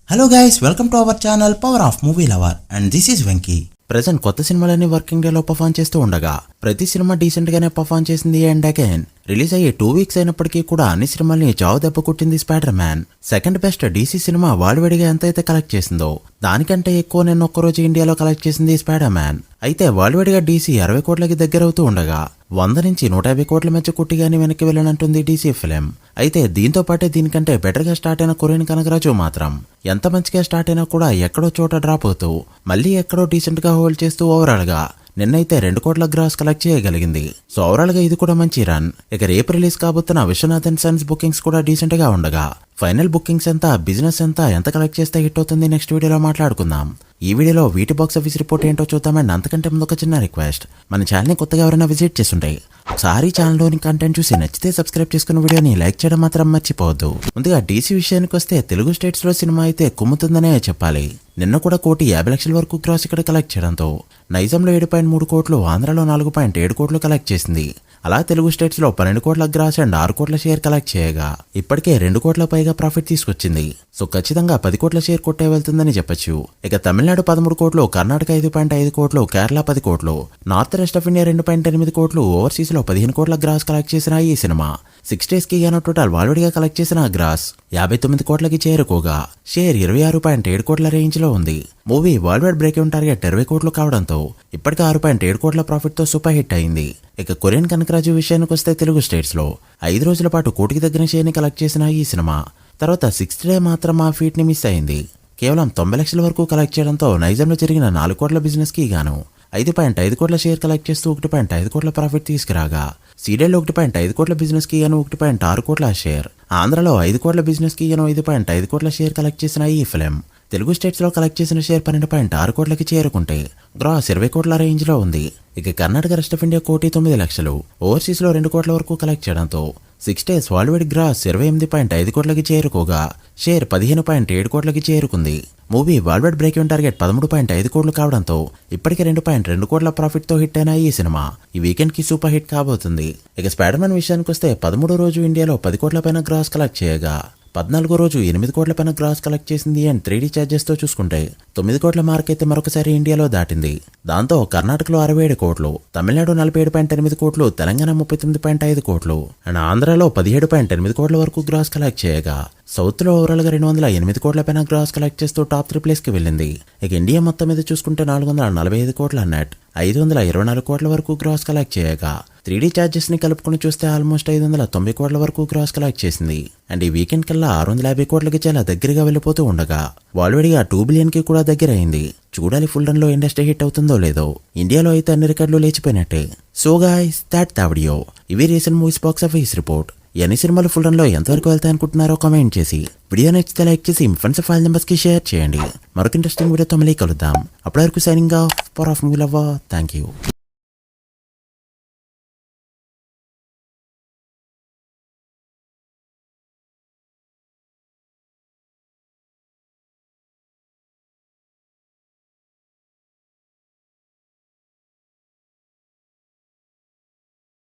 Hello guys, welcome to our channel Power of Movie Lover and this is Venky. Present కొత్త సినిమాలన్నీ working day లో perform చేస్తూ ఉండగా ప్రతి సినిమా డీసెంట్ గానే పర్ఫామ్ చేసింది. అండ్ అగైన్ రిలీజ్ అయ్యే 2 వీక్స్ అయినప్పటికీ కూడా అన్ని సినిమాల్ని చావు దెబ్బ కొట్టింది spider man. Second best DC cinema world ఎంత అయితే కలెక్ట్ చేసిందో దానికంటే ఎక్కువ నేను ఒక్కరోజు ఇండియాలో కలెక్ట్ చేసింది స్పైడర్ మ్యాన్. అయితే వరల్డ్ గా డీసీ 60 కోట్లకి దగ్గర అవుతూ ఉండగా 100 నుంచి 150 కోట్ల మధ్య కొట్టిగాని వెనక్కి వెళ్ళనంటుంది డీసీ ఫిలిం. అయితే దీంతో పాటే దీనికంటే బెటర్ గా స్టార్ట్ అయిన కొరియన్ కనగరాజు మాత్రం ఎంత మంచిగా స్టార్ట్ అయినా కూడా ఎక్కడో చోట డ్రాప్ అవుతూ మళ్ళీ ఎక్కడో డీసెంట్ గా హోల్డ్ చేస్తూ ఓవరాల్ గా నిన్నైతే 2 కోట్ల గ్రాస్ కలెక్ట్ చేయగలిగింది. సో ఓవరాల్ గా ఇది కూడా మంచి రన్. ఇక రేపు రిలీజ్ కాబోతున్న విశ్వనాథన్ సన్స్ బుకింగ్స్ కూడా డీసెంట్ గా ఉండగా ఫైనల్ బుకింగ్స్ ఎంత, బిజినెస్ ఎంత కలెక్ట్ చేస్తే హిట్ అవుతుంది నెక్స్ట్ వీడియోలో మాట్లాడుకుందాం. ఈ వీడియోలో వీటి బాక్స్ ఆఫీస్ రిపోర్ట్ ఏంటో చూద్దామండి. అంతకంటే ముందు ఒక చిన్న రిక్వెస్ట్, మన ఛానల్ ని కొత్తగా ఎవరైనా విజిట్ చేస్తుంటే ఒకసారి ఛానల్లోని కంటెంట్ చూసి నచ్చితే సబ్స్క్రైబ్ చేసుకున్న వీడియోని లైక్ చేయడం మాత్రం మర్చిపోవద్దు. ముందుగా డీసీ విషయానికి వస్తే తెలుగు స్టేట్స్ లో సినిమా అయితే కుమ్ముతుందనే చెప్పాలి. నిన్న కూడా 1,50,00,000 వరకు గ్రాస్ ఇక్కడ కలెక్ట్ చేయడంతో నైజంలో 7.3 కోట్లు, ఆంధ్రలో 4.7 కోట్లు కలెక్ట్ చేసింది. అలా తెలుగు స్టేట్స్ లో 12 కోట్ల గ్రాస్ అండ్ 6 కోట్ల షేర్ కలెక్ట్ చేయగా ఇప్పటికే 2 కోట్ల పైగా ప్రాఫిట్ తీసుకొచ్చింది. సో ఖచ్చితంగా 10 కోట్ల షేర్ కొట్టే వెళ్తుందని చెప్పొచ్చు. ఇక తమిళనాడు 13 కోట్లు, కర్ణాటక 5.5 కోట్లు, కేరళ 10 కోట్లు, నార్త్ వెస్ట్ ఆఫ్ ఇండియా 2.8 కోట్లు, ఓవర్సీస్ లో 15 కోట్ల గ్రాస్ కలెక్ట్ చేసిన ఈ సినిమా 6 days కి గాను టోటల్ వాల్వేడిగా కలెక్ట్ చేసిన గ్రాస్ 59 కోట్లకి చేరుకోగా షేర్ 26.7 కోట్ల రేంజ్ లో ఉంది. Movie world wide break even target 20 కోట్లు కావడంతో ఇప్పటికే 6.7 కోట్ల ప్రాఫిట్ తో సూపర్ హిట్ అయింది. ఇక కొరియన్ కనకరాజు విషయానికి వస్తే తెలుగు స్టేట్స్ లో 5 రోజుల పాటు కోటికి దగ్గర షేర్ ని కలెక్ట్ చేసిన ఈ సినిమా తర్వాత 6th డే మాత్రం ఆ ఫీట్ ని మిస్ అయింది. కేవలం 90 లక్షల వరకు కలెక్ట్ చేయడంతో నైజంలో జరిగిన 4 కోట్ల బిజినెస్ కి గాను 5.5 కోట్ల షేర్ కలెక్ట్ చేస్తూ 1.5 కోట్ల ప్రాఫిట్ తీసుకురాగా సీడెల్లో 1.5 కోట్ల బిజినెస్ కి గాను 1.6 కోట్ల షేర్, ఆంధ్రలో 5 కోట్ల బిజినెస్ కి గాను 5.5 కోట్ల షేర్ కలెక్ట్ చేసిన ఈ ఫిలిం తెలుగు స్టేట్స్ లో కలెక్ట్ చేసిన షేర్ 12.6 కోట్లకి చేరుకుంటే గ్రాస్ 20 కోట్ల రేంజ్ లో ఉంది. ఇక Karnataka rest of India 1,09,00,000, overseas లో 2 కోట్ల వరకు కలెక్ట్ చేయడంతో 6 days వరల్డ్ వైడ్ గ్రాస్ 28.5 కోట్లకి చేరుకోగా షేర్ 15.7 కోట్లకి చేరుకుంది. Movie world wide break even target 13.5 కోట్లు కావడంతో ఇప్పటికే 2.2 కోట్ల ప్రాఫిట్ తో హిట్ అయిన ఈ సినిమా ఈ వీకెండ్ కి సూపర్ హిట్ కాబోతుంది. ఇక స్పైడర్ మ్యాన్ విషయానికి వస్తే 13వ రోజు ఇండియాలో 10 కోట్ల పైన గ్రాస్ కలెక్ట్ చేయగా 14వ రోజు 8 కోట్ల పైన గ్రాస్ కలెక్ట్ చేసింది. అండ్ 3D ఛార్జెస్ తో చూసుకుంటే 9 కోట్ల మార్క్ అయితే మరొకసారి ఇండియాలో దాటింది. దాంతో కర్ణాటకలో 67 కోట్లు, తమిళనాడు 47.8 కోట్లు, తెలంగాణ 39.5 కోట్లు అండ్ ఆంధ్రలో 17.8 కోట్ల వరకు గ్రాస్ కలెక్ట్ చేయగా సౌత్ లో ఓవరాల్ గా 208 కోట్ల పైన గ్రాస్ కలెక్ట్ చేస్తూ టాప్ 3 ప్లేస్ కి వెళ్ళింది. ఇక ఇండియా మొత్తం మీద చూసుకుంటే 445 కోట్ల నెట్, 524 కోట్ల వరకు గ్రాస్ కలెక్ట్ చేయగా 3D ఛార్జెస్ ని కలుపుకుని చూస్తే ఆల్మోస్ట్ 590 కోట్ల వరకు గ్రాస్ కలెక్ట్ చేసింది. అండ్ ఈ వీకెండ్ కల్లా 650 కోట్లకి చాలా దగ్గరగా వెళ్ళిపోతూ ఉండగా ఆల్రెడీగా 2 బిలియన్ కి కూడా దగ్గర అయింది. చూడాలి ఫుల్ రన్ లో ఇండస్ట్రీ హిట్ అవుతుందో లేదో. ఇండియాలో అయితే అన్ని రికార్డులు లేచిపోయినట్టే. So guys that the video. ఇవి recent movies box office report. ఎన్ని సినిమాలు ఫుల్ రన్ లో ఎంతవరకు వెళ్తాయనుకుంటున్నారో కామెంట్ చేసి వీడియో నచ్చితే లైక్ చేసి మీ ఫ్రెండ్స్ ఫైల్ నెంబర్స్ కి షేర్ చేయండి. మరొక ఇంట్రెస్టింగ్ వీడియోతో మళ్ళీ కలుద్దాం. అప్పటి వరకు signing off, power of movie lover. Thank you.